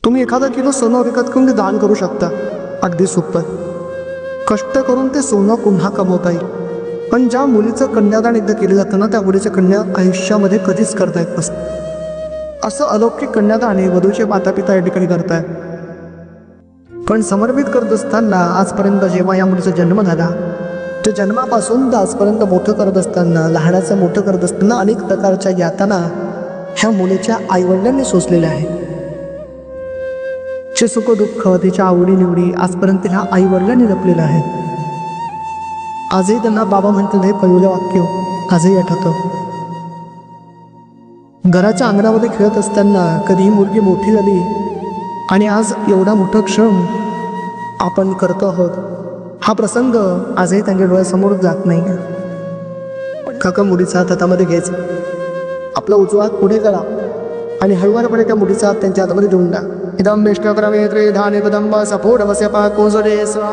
तुम्ही एखादा किलो सोनं विकत घेऊन ते दान करू शकता, अगदी सोपं. कष्ट करून ते सोनं पुन्हा कमवता येईल. पण ज्या मुलीचं कन्यादान एकदा केलं जातं ना, त्या मुलीचं कन्या आयुष्यामध्ये कधीच करता येत नसतं. असं अलौकिक कन्यादान हे वधूचे मातापिता या ठिकाणी करतायत. पण समर्पित करत असताना आजपर्यंत जेव्हा या मुलीचा जन्म झाला, त्या जन्मापासून तर आजपर्यंत मोठं करत असताना, लहानाचं मोठं करत असताना अनेक प्रकारच्या यातना ह्या मुलीच्या आईवडिलांनी सोसलेल्या आहेत. चे सुख दुःख, तिच्या आवडीनिवडी आजपर्यंत ह्या आईवडिलांनी जपलेलं आहे. आजही त्यांना बाबा म्हणतील हे पहिलं वाक्य आजही आठवतं. घराच्या अंगणामध्ये खेळत असताना कधी ही मुलगी मोठी झाली आणि आज एवढा मोठा क्षण आपण करतो आहोत, हा प्रसंग आजही त्यांच्या डोळ्यासमोर जात नाही. काका मुलीचा हात हातामध्ये घ्यायचा, आपला उजवा हात पुढे करा आणि हळूवारपणे त्या मुलीचा हात त्यांच्या हातामध्ये देऊन द्या. इदं विष्णुक्रमे त्रिधान्य कदंब सफोडवस्य पाकोजरे स्वा